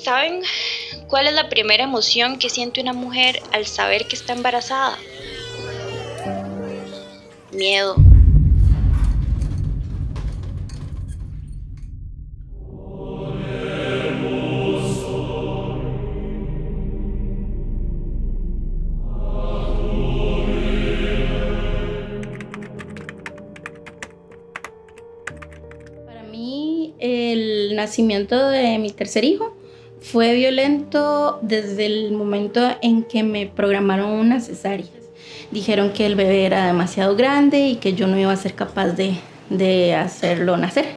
¿Saben cuál es la primera emoción que siente una mujer al saber que está embarazada? Miedo. Para mí, el nacimiento de mi tercer hijo fue violento desde el momento en que me programaron una cesárea. Dijeron que el bebé era demasiado grande y que yo no iba a ser capaz de hacerlo nacer.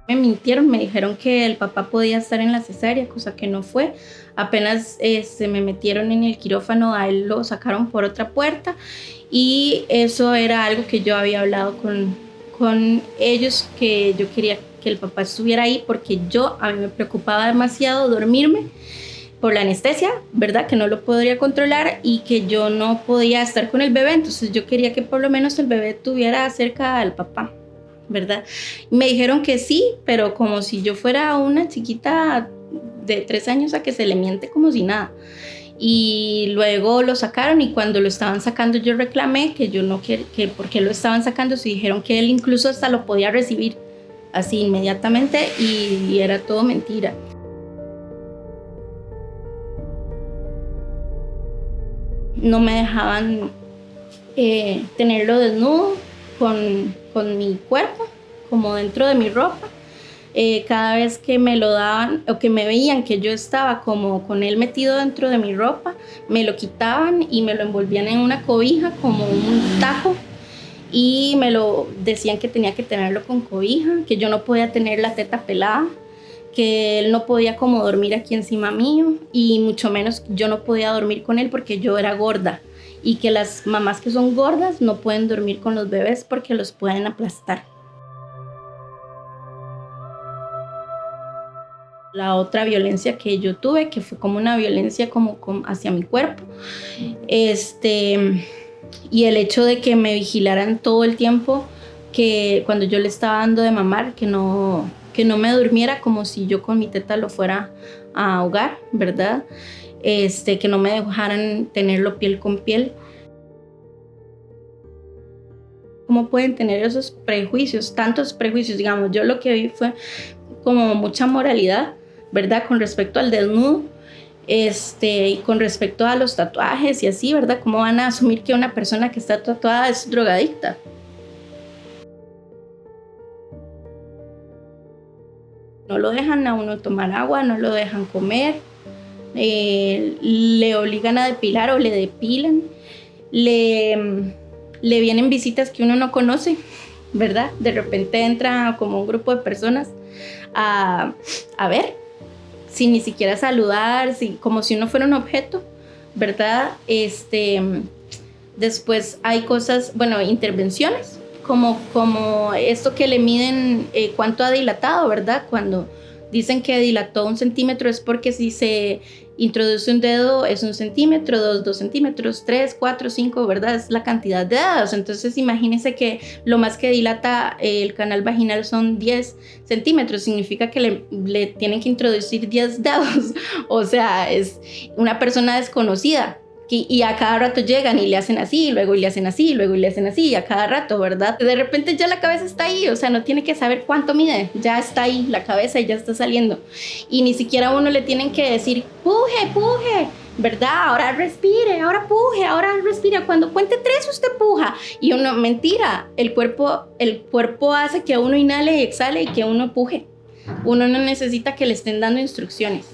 Me mintieron, me dijeron que el papá podía estar en la cesárea, cosa que no fue. Apenas me metieron en el quirófano, a él lo sacaron por otra puerta y eso era algo que yo había hablado con ellos, que yo quería que el papá estuviera ahí porque a mí me preocupaba demasiado dormirme por la anestesia, ¿verdad? Que no lo podría controlar y que yo no podía estar con el bebé, entonces yo quería que por lo menos el bebé estuviera cerca del papá, ¿verdad? Me dijeron que sí, pero como si yo fuera una chiquita de 3 años a que se le miente como si nada. Y luego lo sacaron y cuando lo estaban sacando yo reclamé que yo no que por qué lo estaban sacando, si dijeron que él incluso hasta lo podía recibir así inmediatamente y era todo mentira. No me dejaban tenerlo desnudo con mi cuerpo, como dentro de mi ropa. Cada vez que me lo daban o que me veían que yo estaba como con él metido dentro de mi ropa, me lo quitaban y me lo envolvían en una cobija como un taco y me lo decían que tenía que tenerlo con cobija, que yo no podía tener la teta pelada, que él no podía como dormir aquí encima mío y mucho menos yo no podía dormir con él porque yo era gorda y que las mamás que son gordas no pueden dormir con los bebés porque los pueden aplastar. La otra violencia que yo tuve, que fue como una violencia como hacia mi cuerpo, y el hecho de que me vigilaran todo el tiempo, que cuando yo le estaba dando de mamar, que no me durmiera como si yo con mi teta lo fuera a ahogar, ¿verdad? Que no me dejaran tenerlo piel con piel. ¿Cómo pueden tener esos prejuicios, tantos prejuicios? Digamos, yo lo que vi fue como mucha moralidad, ¿verdad? Con respecto al desnudo, y con respecto a los tatuajes y así, ¿verdad? ¿Cómo van a asumir que una persona que está tatuada es drogadicta? No lo dejan a uno tomar agua, no lo dejan comer, le obligan a depilar o le depilan, le vienen visitas que uno no conoce, ¿verdad? De repente entra como un grupo de personas a ver, sin ni siquiera saludar, como si uno fuera un objeto, ¿verdad? Después hay cosas, intervenciones, como esto que le miden cuánto ha dilatado, ¿verdad? Cuando dicen que dilató 1 centímetro es porque si se introduce un dedo es 1 centímetro, 2 centímetros, 3, 4, 5, ¿verdad? Es la cantidad de dedos. Entonces imagínense que lo más que dilata el canal vaginal son 10 centímetros. Significa que le tienen que introducir 10 dedos. O sea, es una persona desconocida. Y a cada rato llegan y le hacen así, y luego le hacen así, y luego le hacen así, y a cada rato, ¿verdad? De repente ya la cabeza está ahí, o sea, no tiene que saber cuánto mide, ya está ahí la cabeza y ya está saliendo. Y ni siquiera a uno le tienen que decir, puje, ¿verdad? Ahora respire, ahora puje, ahora respira. Cuando cuente 3 usted puja. Y uno, mentira, el cuerpo hace que uno inhale y exhale y que uno puje. Uno no necesita que le estén dando instrucciones,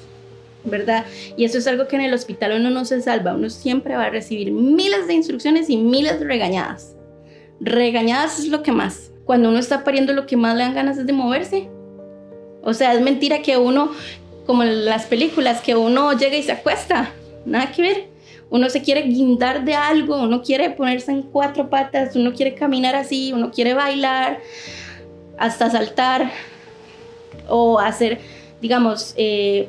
¿verdad? Y eso es algo que en el hospital uno no se salva, uno siempre va a recibir miles de instrucciones y miles de regañadas. Regañadas es lo que más. Cuando uno está pariendo, lo que más le dan ganas es de moverse. O sea, es mentira que uno, como en las películas, que uno llega y se acuesta. Nada que ver. Uno se quiere guindar de algo, uno quiere ponerse en 4 patas, uno quiere caminar así, uno quiere bailar, hasta saltar o hacer, digamos,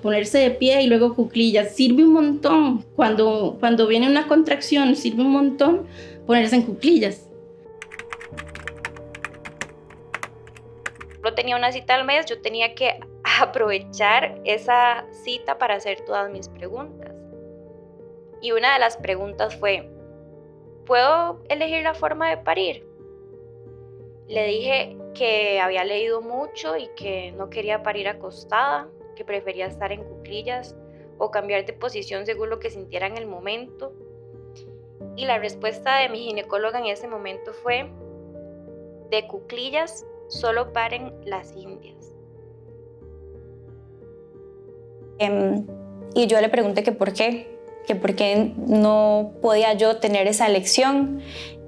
ponerse de pie y luego cuclillas. Sirve un montón. Cuando viene una contracción, sirve un montón ponerse en cuclillas. solo tenía una cita al mes, yo tenía que aprovechar esa cita para hacer todas mis preguntas. Y una de las preguntas fue, ¿puedo elegir la forma de parir? Le dije que había leído mucho y que no quería parir acostada, que prefería estar en cuclillas o cambiar de posición según lo que sintiera en el momento. Y la respuesta de mi ginecóloga en ese momento fue, de cuclillas solo paren las indias. Y yo le pregunté que por qué no podía yo tener esa elección,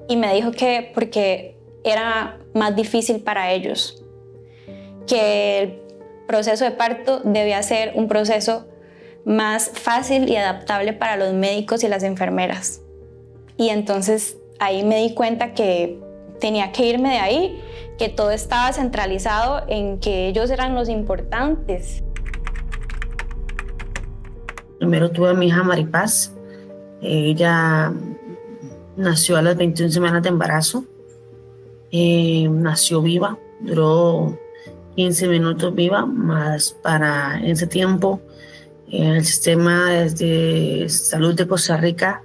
y me dijo que porque era más difícil para ellos, que el proceso de parto debía ser un proceso más fácil y adaptable para los médicos y las enfermeras. Y entonces ahí me di cuenta que tenía que irme de ahí, que todo estaba centralizado en que ellos eran los importantes. Primero tuve a mi hija Maripaz. Ella nació a las 21 semanas de embarazo. Nació viva, duró 15 minutos viva, más para ese tiempo el sistema de salud de Costa Rica,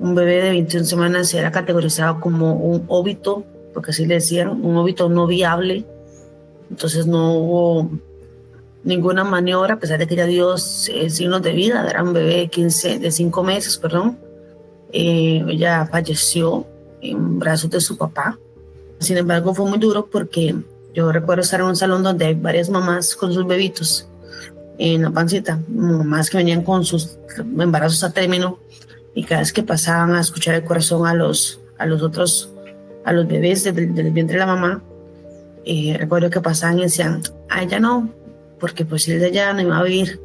un bebé de 21 semanas era categorizado como un óbito, porque así le decían, un óbito no viable. Entonces no hubo ninguna maniobra, a pesar de que ya dio signos de vida. Era un bebé de 5 meses, perdón. Ella falleció en brazos de su papá. Sin embargo, fue muy duro porque yo recuerdo estar en un salón donde hay varias mamás con sus bebitos en la pancita, mamás que venían con sus embarazos a término, y cada vez que pasaban a escuchar el corazón a los bebés del vientre de la mamá, recuerdo que pasaban y decían, a ella no, porque pues si el de ella no iba a vivir.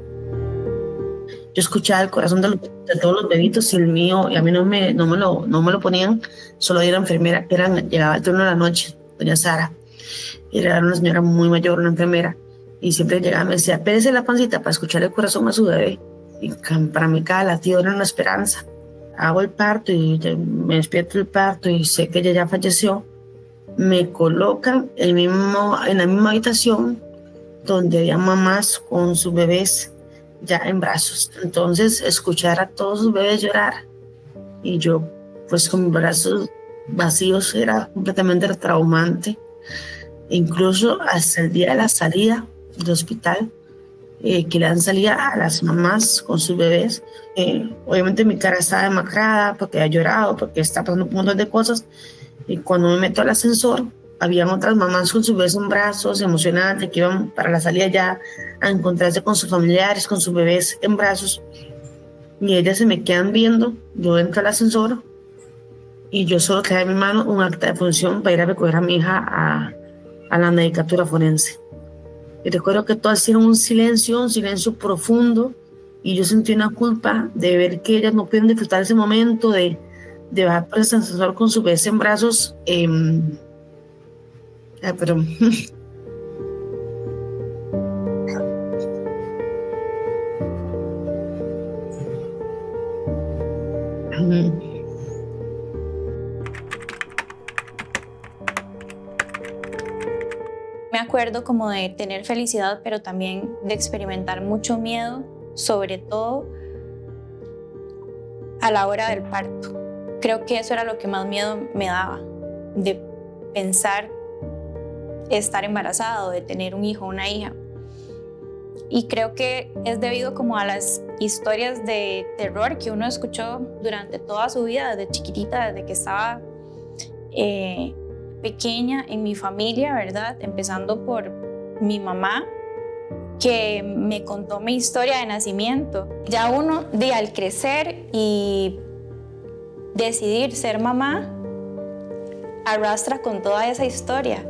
Yo escuchaba el corazón de todos los bebitos y el mío, y a mí no me lo ponían, solo era enfermera, llegaba el turno de la noche, doña Sara, era una señora muy mayor, una enfermera, y siempre llegaba y me decía, pérese la pancita para escuchar el corazón a su bebé. Y para mí cada latido era una esperanza. Hago el parto y me despierto del parto y sé que ella ya falleció. Me colocan en la misma habitación donde había mamás con sus bebés ya en brazos. Entonces, escuchar a todos sus bebés llorar y yo pues con mis brazos vacíos era completamente traumante. Incluso hasta el día de la salida del hospital, que le dan salida a las mamás con sus bebés, obviamente mi cara estaba demacrada porque había llorado, porque estaba pasando un montón de cosas, y cuando me meto al ascensor habían otras mamás con sus bebés en brazos, emocionadas, que iban para la salida ya a encontrarse con sus familiares, con sus bebés en brazos, y ellas se me quedan viendo. Yo entro al ascensor y yo solo traía en mi mano un acta de función para ir a recoger a mi hija a la medicatura forense. Y recuerdo que todas hicieron un silencio profundo, y yo sentí una culpa de ver que ellas no pueden disfrutar ese momento de bajar por el ascensor con su bebé en brazos. Pero Me acuerdo como de tener felicidad, pero también de experimentar mucho miedo, sobre todo a la hora del parto. Creo que eso era lo que más miedo me daba, de pensar estar embarazada o de tener un hijo o una hija. Y creo que es debido como a las historias de terror que uno escuchó durante toda su vida, desde chiquitita, desde que estaba pequeña en mi familia, ¿verdad? Empezando por mi mamá, que me contó mi historia de nacimiento. Ya uno, al crecer y decidir ser mamá, arrastra con toda esa historia.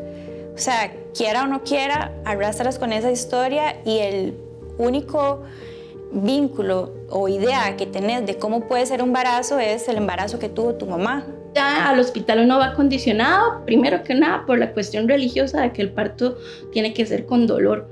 O sea, quiera o no quiera, arrastras con esa historia, y el único vínculo o idea que tenés de cómo puede ser un embarazo es el embarazo que tuvo tu mamá. Ya al hospital uno va condicionado, primero que nada, por la cuestión religiosa de que el parto tiene que ser con dolor,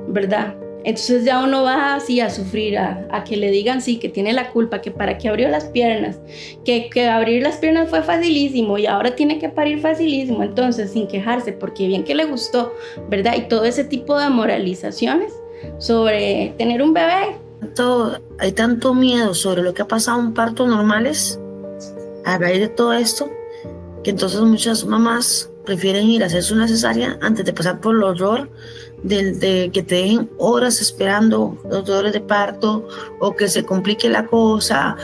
¿verdad? Entonces ya uno va así a sufrir, a que le digan sí, que tiene la culpa, que para qué abrió las piernas, que abrir las piernas fue facilísimo y ahora tiene que parir facilísimo, entonces sin quejarse, porque bien que le gustó, ¿verdad? Y todo ese tipo de moralizaciones sobre tener un bebé. Hay tanto miedo sobre lo que ha pasado en partos normales a raíz de todo esto, que entonces muchas mamás prefieren ir a hacerse una cesárea antes de pasar por el horror de que te dejen horas esperando los dolores de parto o que se complique la cosa.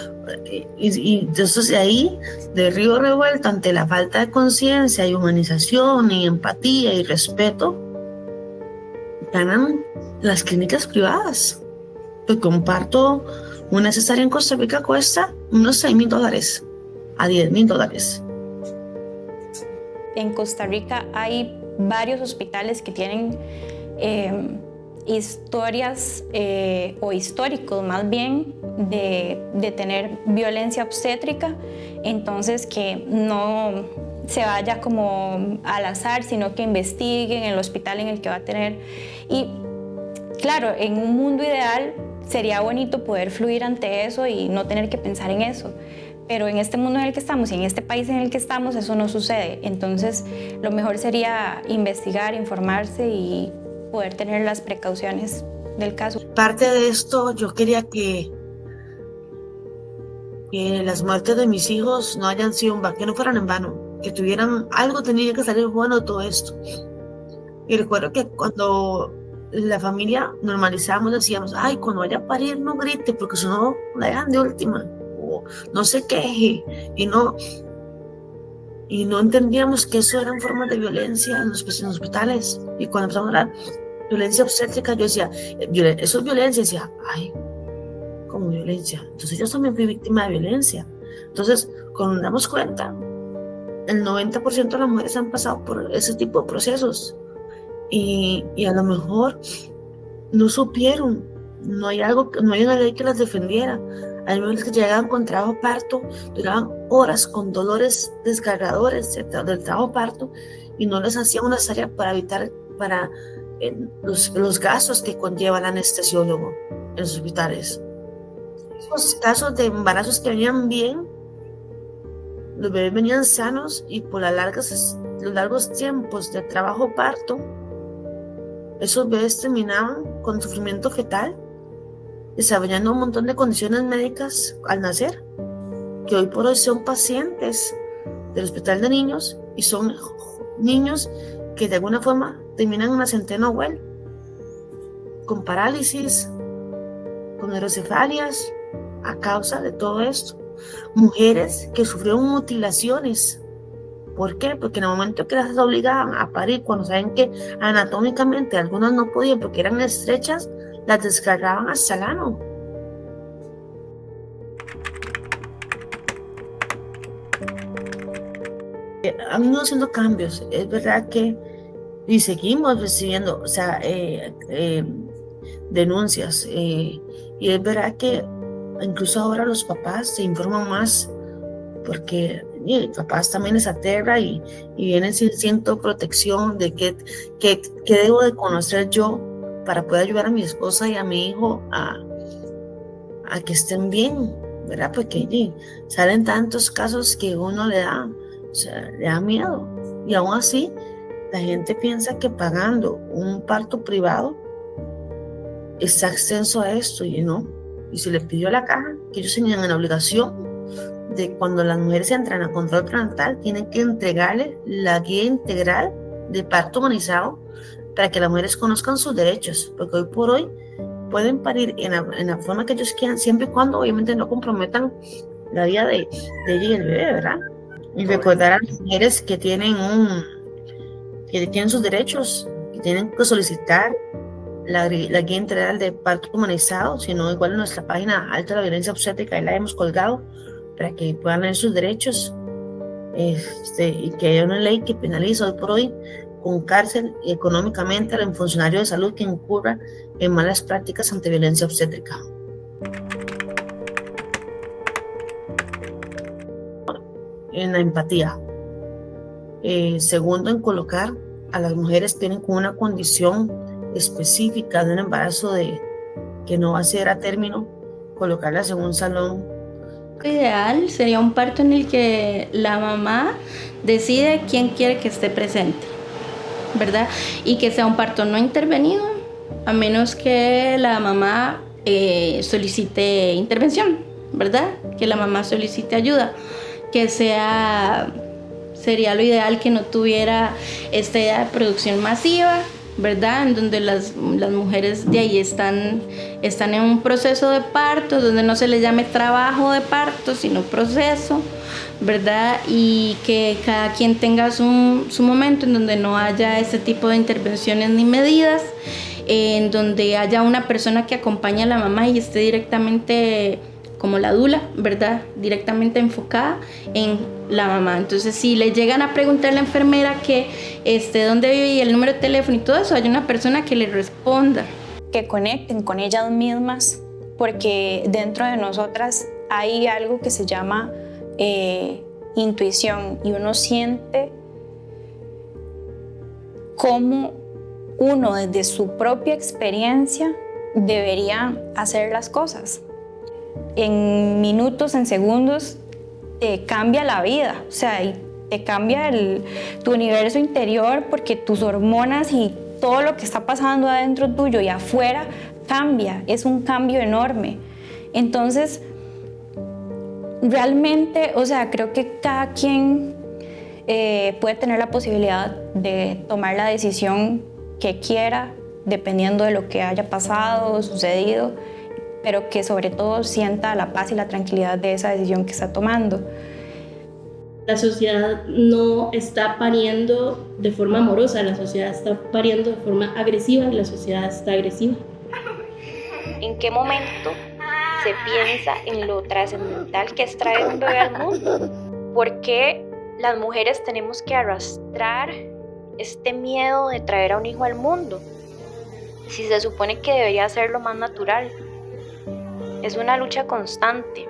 Y entonces de ahí, de río revuelto, ante la falta de conciencia y humanización y empatía y respeto, ganan las clínicas privadas. Porque un parto, una cesárea en Costa Rica cuesta unos $6,000 a $10,000. En Costa Rica hay varios hospitales que tienen historias o históricos más bien de tener violencia obstétrica, entonces que no se vaya como al azar, sino que investiguen el hospital en el que va a tener. Y claro, en un mundo ideal sería bonito poder fluir ante eso y no tener que pensar en eso. Pero en este mundo en el que estamos y en este país en el que estamos, eso no sucede. Entonces, lo mejor sería investigar, informarse y poder tener las precauciones del caso. Parte de esto, yo quería que las muertes de mis hijos no hayan sido que no fueran en vano, que tuvieran algo, tenía que salir bueno de todo esto. Y recuerdo que cuando la familia normalizamos, decíamos, ay, cuando vaya a parir no grite, porque si no la dejan de última. No se queje, y no entendíamos que eso eran formas de violencia en los hospitales. Y cuando empezamos a hablar de violencia obstétrica, yo decía, eso es violencia. Y decía, ay, ¿cómo violencia? Entonces yo también fui víctima de violencia. Entonces, cuando nos damos cuenta, el 90% de las mujeres han pasado por ese tipo de procesos y a lo mejor no supieron, no hay una ley que las defendiera. Hay mujeres que llegaban con trabajo parto, duraban horas con dolores desgarradores del trabajo parto y no les hacían una cesárea para evitar los gastos que conlleva el anestesiólogo en los hospitales. Esos casos de embarazos que venían bien, los bebés venían sanos y por los largos tiempos de trabajo parto, esos bebés terminaban con sufrimiento fetal, desarrollando un montón de condiciones médicas al nacer, que hoy por hoy son pacientes del hospital de niños y son niños que de alguna forma terminan en la centena Well, con parálisis, con hidrocefalias, a causa de todo esto. Mujeres que sufrieron mutilaciones. ¿Por qué? Porque en el momento que las obligaban a parir, cuando saben que anatómicamente algunas no podían porque eran estrechas, las descargaban hasta el ano. Han ido haciendo cambios, es verdad que, y seguimos recibiendo, denuncias, y es verdad que incluso ahora los papás se informan más, porque papás también les aterra y vienen siento protección de qué debo de conocer yo para poder ayudar a mi esposa y a mi hijo a que estén bien, ¿verdad? Porque salen tantos casos que uno le da miedo. Y aún así, la gente piensa que pagando un parto privado está extenso a esto, y no. Y se le pidió a la caja que ellos tenían la obligación de, cuando las mujeres entran a control prenatal, tienen que entregarle la guía integral de parto humanizado para que las mujeres conozcan sus derechos, porque hoy por hoy pueden parir en la forma que ellos quieran, siempre y cuando obviamente no comprometan la vida de ella y el bebé, ¿verdad? Y recordar a las mujeres que tienen sus derechos, que tienen que solicitar la guía integral de parto humanizado, sino igual en nuestra página Alto la Violencia Obstétrica, ahí la hemos colgado para que puedan leer sus derechos, y que haya una ley que penaliza hoy por hoy con cárcel económicamente al funcionario de salud que incurra en malas prácticas ante violencia obstétrica. En la empatía. Segundo, en colocar a las mujeres que tienen con una condición específica de un embarazo que no va a ser a término, colocarlas en un salón. Lo ideal sería un parto en el que la mamá decide quién quiere que esté presente, ¿verdad? Y que sea un parto no intervenido, a menos que la mamá solicite intervención, ¿verdad? Que la mamá solicite ayuda, que sería lo ideal que no tuviera esta idea de producción masiva, ¿verdad? En donde las mujeres de ahí están en un proceso de parto, donde no se les llame trabajo de parto, sino proceso, ¿verdad? Y que cada quien tenga su momento en donde no haya ese tipo de intervenciones ni medidas, en donde haya una persona que acompañe a la mamá y esté directamente como la dula, ¿verdad? Directamente enfocada en la mamá. Entonces, si le llegan a preguntar a la enfermera que dónde vive y el número de teléfono y todo eso, hay una persona que le responda. Que conecten con ellas mismas, porque dentro de nosotras hay algo que se llama intuición, y uno siente cómo uno desde su propia experiencia debería hacer las cosas. En minutos, en segundos, te cambia la vida, o sea, te cambia tu universo interior, porque tus hormonas y todo lo que está pasando adentro tuyo y afuera cambia, es un cambio enorme. Entonces, realmente, o sea, creo que cada quien puede tener la posibilidad de tomar la decisión que quiera, dependiendo de lo que haya pasado, sucedido, pero que sobre todo sienta la paz y la tranquilidad de esa decisión que está tomando. La sociedad no está pariendo de forma amorosa, la sociedad está pariendo de forma agresiva y la sociedad está agresiva. ¿En qué momento se piensa en lo trascendental que es traer un bebé al mundo? ¿Por qué las mujeres tenemos que arrastrar este miedo de traer a un hijo al mundo? Si se supone que debería ser lo más natural. Es una lucha constante,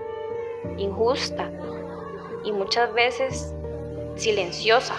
injusta y muchas veces silenciosa.